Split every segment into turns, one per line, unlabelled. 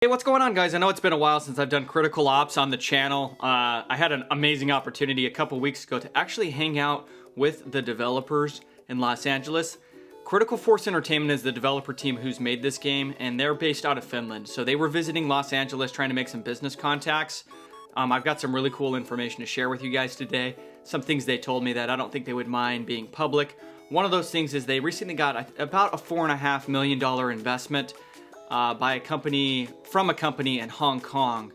Hey, what's going on, guys? I know it's been a while since I've done Critical Ops on the channel. I had an amazing opportunity a couple weeks ago to actually hang out with the developers in Los Angeles. Critical Force Entertainment is the developer team who's made this game, and they're based out of Finland. So they were visiting Los Angeles trying to make some business contacts. I've got some really cool information to share with you guys today. Some things they told me that I don't think they would mind being public. One of those things is they recently got about a $4.5 million investment by a company, from a company in Hong Kong,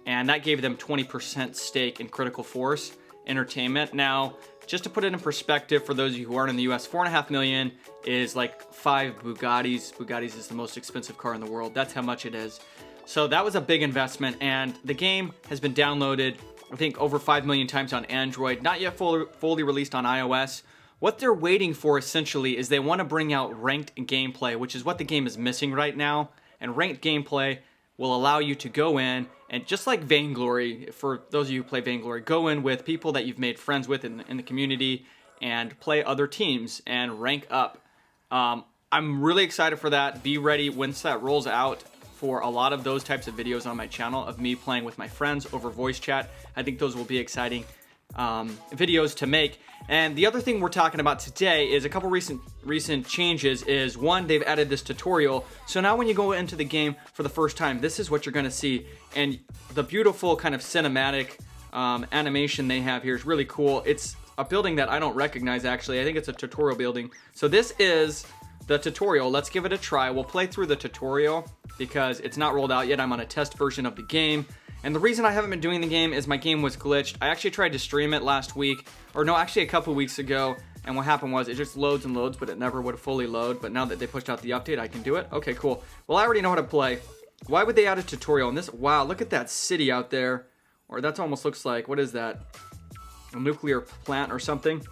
and that gave them 20% stake in Critical Force Entertainment. Now, just to put it in perspective for those of you who aren't in the US, $4.5 million is like 5 Bugattis. Bugattis is the most expensive car in the world. That's how much it is. So that was a big investment, and the game has been downloaded, I think, over 5 million times on Android, not yet fully released on iOS. What they're waiting for, essentially, is they want to bring out ranked gameplay, which is what the game is missing right now. And ranked gameplay will allow you to go in, and just like Vainglory, for those of you who play Vainglory, go in with people that you've made friends with in the community and play other teams and rank up. I'm really excited for that. Be ready once that rolls out for a lot of those types of videos on my channel of me playing with my friends over voice chat. I think those will be exciting videos to make. And the other thing we're talking about today is a couple recent changes. Is one, they've added this tutorial, so now when you go into the game for the first time, this is what you're going to see, and the beautiful kind of cinematic animation they have here is really cool. It's a building that I don't recognize, actually. I think it's a tutorial building. So this is the tutorial. Let's give it a try. We'll play through the tutorial because it's not rolled out yet. I'm on a test version of the game. And the reason I haven't been doing the game is my game was glitched. I actually tried to stream it last week, or no, actually a couple weeks ago, and what happened was it just loads and loads, but it never would fully load. But now that they pushed out the update, I can do it. Okay, cool. Well, I already know how to play. Why would they add a tutorial? And this, wow, look at that city out there. Or that almost looks like, what is that? A nuclear plant or something?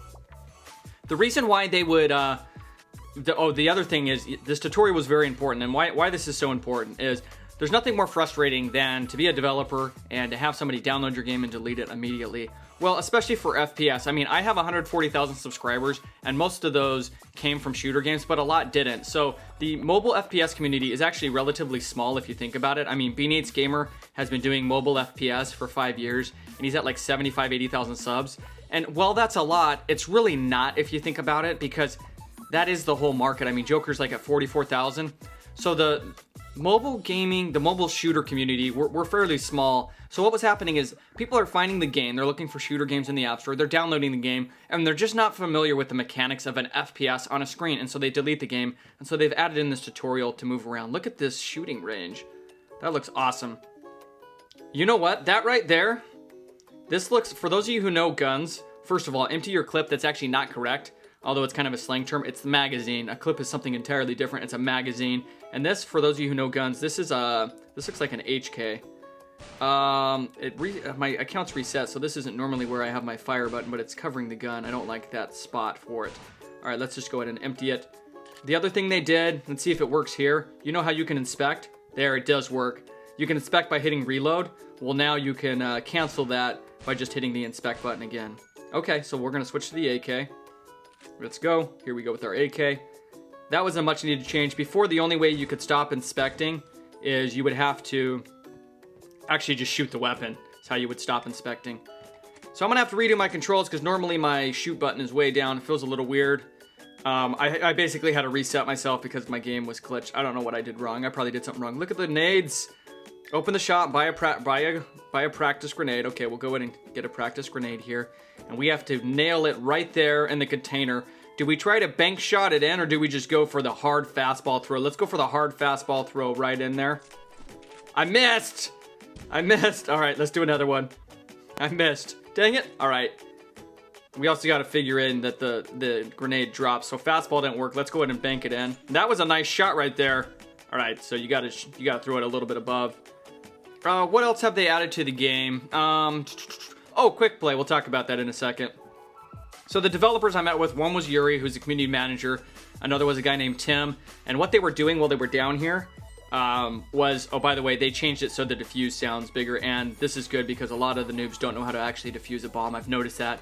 The reason why they would, the other thing is, this tutorial was very important, and why this is so important is, there's nothing more frustrating than to be a developer and to have somebody download your game and delete it immediately. Well, especially for FPS. I mean, I have 140,000 subscribers, and most of those came from shooter games, but a lot didn't. So the mobile FPS community is actually relatively small if you think about it. I mean, B-Nate's Gamer has been doing mobile FPS for 5 years, and he's at like 75, 80,000 subs. And while that's a lot, it's really not if you think about it, because that is the whole market. I mean, Joker's like at 44,000. So the mobile gaming, the mobile shooter community, we're fairly small. So what was happening is people are finding the game, they're looking for shooter games in the App Store, they're downloading the game, and they're just not familiar with the mechanics of an FPS on a screen, and so they delete the game, and so they've added in this tutorial to move around. Look at this shooting range. That looks awesome. You know what? That right there, this looks, for those of you who know guns, first of all, empty your clip. That's actually not correct. Although it's kind of a slang term, it's the magazine. A clip is something entirely different. It's a magazine. And this, for those of you who know guns, this is this looks like an HK. My account's reset, so this isn't normally where I have my fire button, but it's covering the gun. I don't like that spot for it. All right, let's just go ahead and empty it. The other thing they did, let's see if it works here. You know how you can inspect? There, it does work. You can inspect by hitting reload. Well, now you can cancel that by just hitting the inspect button again. Okay, so we're gonna switch to the AK. Let's go. Here we go with our AK. That was a much needed change. Before, the only way you could stop inspecting is you would have to actually just shoot the weapon. That's how you would stop inspecting. So I'm gonna have to redo my controls because normally my shoot button is way down. It feels a little weird. I basically had to reset myself because my game was glitched. I don't know what I did wrong. I probably did something wrong. Look at the nades. Open the shop, buy a practice grenade. Okay, we'll go ahead and get a practice grenade here. And we have to nail it right there in the container. Do we try to bank shot it in, or do we just go for the hard fastball throw? Let's go for the hard fastball throw right in there. I missed! I missed! Alright, let's do another one. I missed. Dang it! Alright. We also got to figure in that the grenade drops. So fastball didn't work. Let's go ahead and bank it in. That was a nice shot right there. Alright, so you gotta throw it a little bit above. What else have they added to the game? Oh, quick play. We'll talk about that in a second. So the developers I met with, one was Juri, who's the community manager. Another was a guy named Tim. And what they were doing while they were down here was, oh, by the way, they changed it so the defuse sounds bigger. And this is good because a lot of the noobs don't know how to actually defuse a bomb. I've noticed that.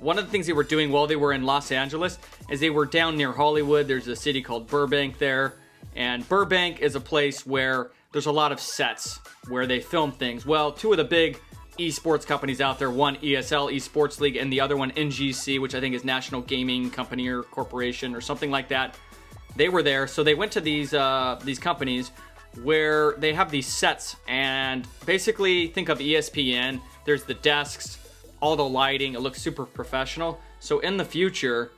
One of the things they were doing while they were in Los Angeles is they were down near Hollywood. There's a city called Burbank there. And Burbank is a place where there's a lot of sets where they film things. Well, two of the big esports companies out there, one ESL, Esports League, and the other one NGC, which I think is National Gaming Company or Corporation or something like that. They were there, so they went to these companies where they have these sets, and basically think of ESPN. There's the desks, all the lighting, it looks super professional. So in the future,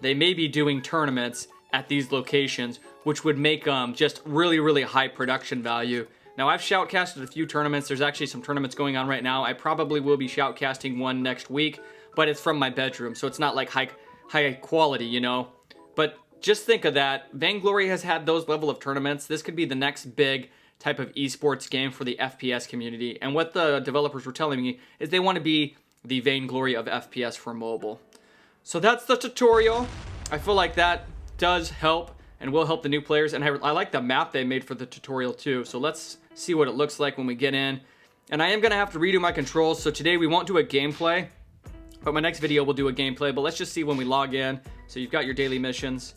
they may be doing tournaments at these locations, which would make them just really, really high production value. Now, I've shoutcasted a few tournaments. There's actually some tournaments going on right now. I probably will be shoutcasting one next week, but it's from my bedroom, so it's not like high quality, you know? But just think of that. Vainglory has had those level of tournaments. This could be the next big type of esports game for the FPS community. And what the developers were telling me is they want to be the Vainglory of FPS for mobile. So that's the tutorial. I feel like that does help and will help the new players. And I like the map they made for the tutorial too. So let's see what it looks like when we get in. And I am going to have to redo my controls. So today we won't do a gameplay, but my next video we'll do a gameplay. But let's just see when we log in. So you've got your daily missions.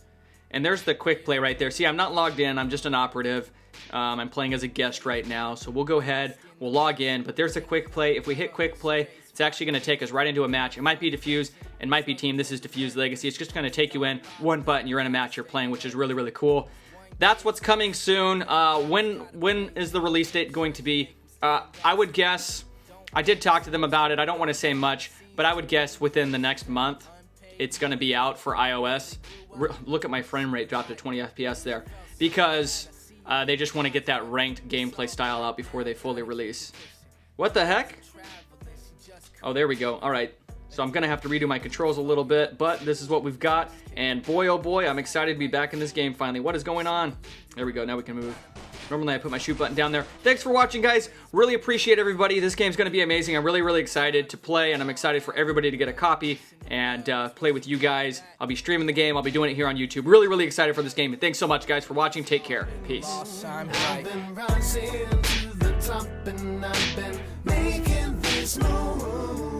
And there's the quick play right there. See, I'm not logged in. I'm just an operative. I'm playing as a guest right now. So we'll go ahead. We'll log in. But there's a quick play. If we hit quick play, it's actually going to take us right into a match. It might be Diffuse. It might be Team. This is Diffuse Legacy. It's just going to take you in. One button. You're in a match you're playing, which is really, really cool. That's what's coming soon. When is the release date going to be? I would guess. I did talk to them about it. I don't want to say much, but I would guess within the next month. It's going to be out for iOS. Look at my frame rate drop to 20 FPS there. Because they just want to get that ranked gameplay style out before they fully release. What the heck? Oh, there we go. All right. So I'm going to have to redo my controls a little bit, but this is what we've got. And boy, oh boy, I'm excited to be back in this game finally. What is going on? There we go. Now we can move. Normally I put my shoot button down there. Thanks for watching, guys. Really appreciate everybody. This game's going to be amazing. I'm really, really excited to play, and I'm excited for everybody to get a copy and play with you guys. I'll be streaming the game. I'll be doing it here on YouTube. Really, really excited for this game. And thanks so much, guys, for watching. Take care. Peace.
I've been rising to the top, and I've been making this move.